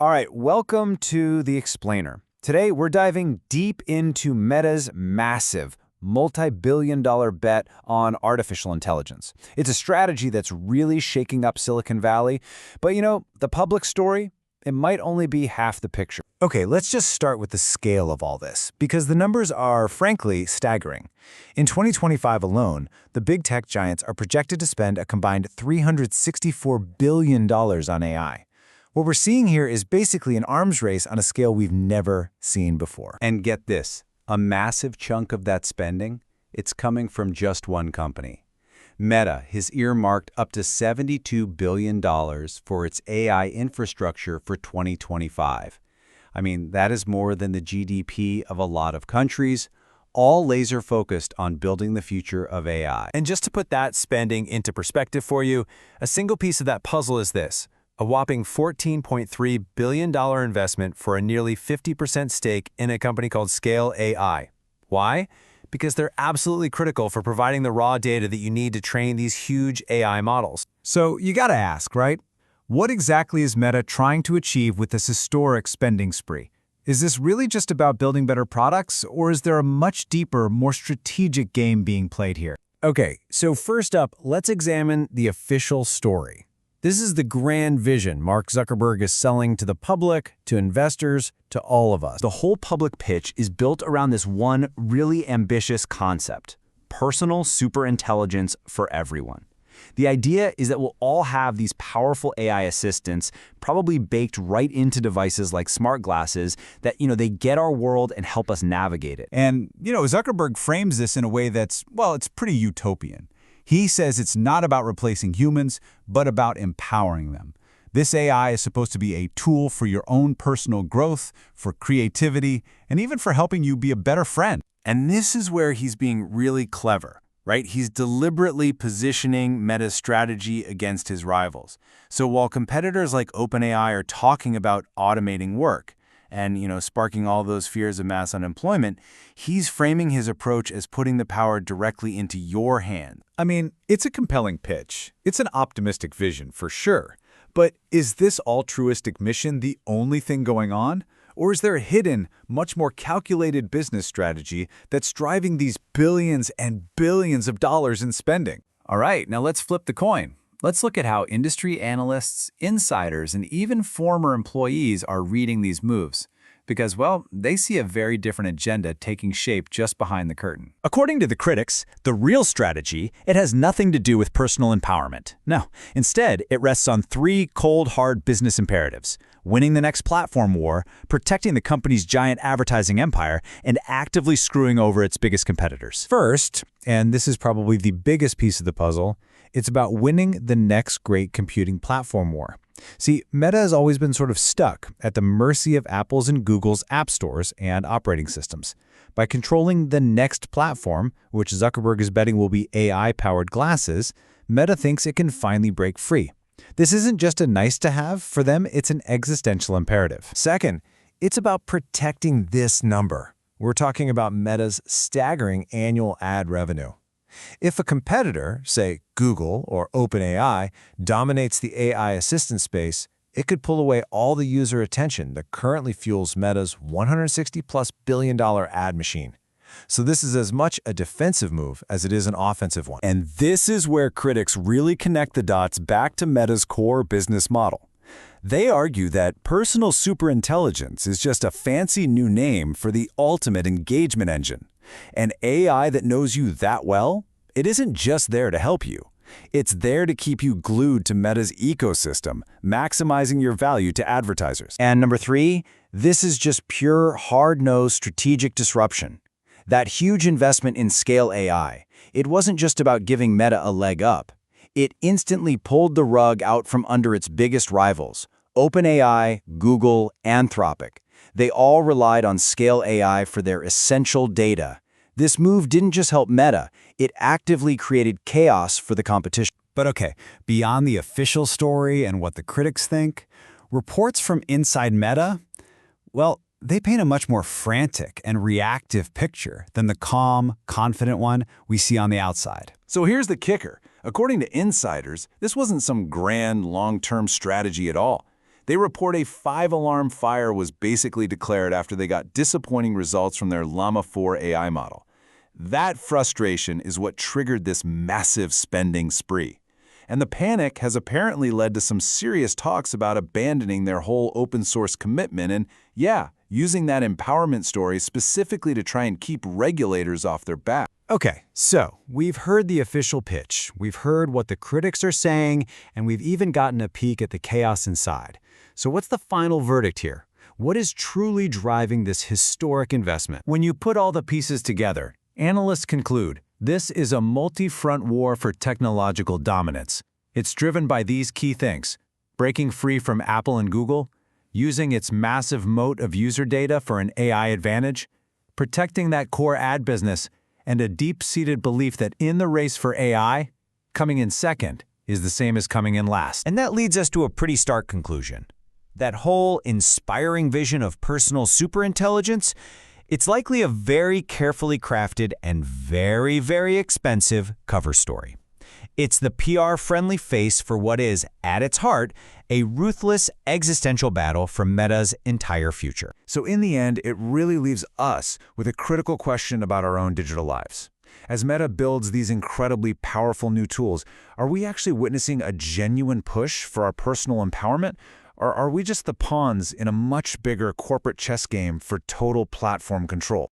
All right, welcome to The Explainer. Today, we're diving deep into Meta's massive, multi-billion-dollar bet on artificial intelligence. It's a strategy that's really shaking up Silicon Valley, but the public story, it might only be half the picture. Okay, let's just start with the scale of all this, because the numbers are, frankly, staggering. In 2025 alone, the big tech giants are projected to spend a combined $364 billion on AI. What we're seeing here is basically an arms race on a scale we've never seen before. And get this, a massive chunk of that spending, it's coming from just one company. Meta has earmarked up to $72 billion for its AI infrastructure for 2025. I mean, that is more than the GDP of a lot of countries, all laser-focused on building the future of AI. And just to put that spending into perspective for you, a single piece of that puzzle is this: a whopping $14.3 billion investment for a nearly 50% stake in a company called Scale AI. Why? Because they're absolutely critical for providing the raw data that you need to train these huge AI models. So you gotta ask, right? What exactly is Meta trying to achieve with this historic spending spree? Is this really just about building better products, or is there a much deeper, more strategic game being played here? Okay, so first up, let's examine the official story. This is the grand vision Mark Zuckerberg is selling to the public, to investors, to all of us. The whole public pitch is built around this one really ambitious concept: personal superintelligence for everyone. The idea is that we'll all have these powerful AI assistants probably baked right into devices like smart glasses that, they get our world and help us navigate it. And, Zuckerberg frames this in a way that's, well, it's pretty utopian. He says it's not about replacing humans, but about empowering them. This AI is supposed to be a tool for your own personal growth, for creativity, and even for helping you be a better friend. And this is where he's being really clever, right? He's deliberately positioning Meta's strategy against his rivals. So while competitors like OpenAI are talking about automating work, and, sparking all those fears of mass unemployment, he's framing his approach as putting the power directly into your hand. I mean, it's a compelling pitch. It's an optimistic vision, for sure. But is this altruistic mission the only thing going on? Or is there a hidden, much more calculated business strategy that's driving these billions and billions of dollars in spending? All right, now let's flip the coin. Let's look at how industry analysts, insiders, and even former employees are reading these moves. Because, well, they see a very different agenda taking shape just behind the curtain. According to the critics, the real strategy, it has nothing to do with personal empowerment. No, instead, it rests on three cold, hard business imperatives: winning the next platform war, protecting the company's giant advertising empire, and actively screwing over its biggest competitors. First, and this is probably the biggest piece of the puzzle, it's about winning the next great computing platform war. See, Meta has always been sort of stuck at the mercy of Apple's and Google's app stores and operating systems. By controlling the next platform, which Zuckerberg is betting will be AI-powered glasses, Meta thinks it can finally break free. This isn't just a nice-to-have. For them, it's an existential imperative. Second, it's about protecting this number. We're talking about Meta's staggering annual ad revenue. If a competitor, say Google or OpenAI, dominates the AI assistant space, it could pull away all the user attention that currently fuels Meta's $160+ billion ad machine. So this is as much a defensive move as it is an offensive one. And this is where critics really connect the dots back to Meta's core business model. They argue that personal superintelligence is just a fancy new name for the ultimate engagement engine. An AI that knows you that well, it isn't just there to help you. It's there to keep you glued to Meta's ecosystem, maximizing your value to advertisers. And number three, this is just pure, hard-nosed strategic disruption. That huge investment in Scale AI, it wasn't just about giving Meta a leg up. It instantly pulled the rug out from under its biggest rivals, OpenAI, Google, Anthropic. They all relied on Scale AI for their essential data. This move didn't just help Meta, it actively created chaos for the competition. But okay, beyond the official story and what the critics think, reports from inside Meta, well, they paint a much more frantic and reactive picture than the calm, confident one we see on the outside. So here's the kicker. According to insiders, this wasn't some grand, long-term strategy at all. They report a 5-alarm fire was basically declared after they got disappointing results from their Llama 4 AI model. That frustration is what triggered this massive spending spree. And the panic has apparently led to some serious talks about abandoning their whole open-source commitment and, yeah, using that empowerment story specifically to try and keep regulators off their back. Okay, so we've heard the official pitch, we've heard what the critics are saying, and we've even gotten a peek at the chaos inside. So what's the final verdict here? What is truly driving this historic investment? When you put all the pieces together, analysts conclude this is a multi-front war for technological dominance. It's driven by these key things: breaking free from Apple and Google, using its massive moat of user data for an AI advantage, protecting that core ad business, and a deep-seated belief that in the race for AI, coming in second is the same as coming in last. And that leads us to a pretty stark conclusion. That whole inspiring vision of personal superintelligence, it's likely a very carefully crafted and very, very expensive cover story. It's the PR-friendly face for what is, at its heart, a ruthless existential battle for Meta's entire future. So in the end, it really leaves us with a critical question about our own digital lives. As Meta builds these incredibly powerful new tools, are we actually witnessing a genuine push for our personal empowerment? Or are we just the pawns in a much bigger corporate chess game for total platform control?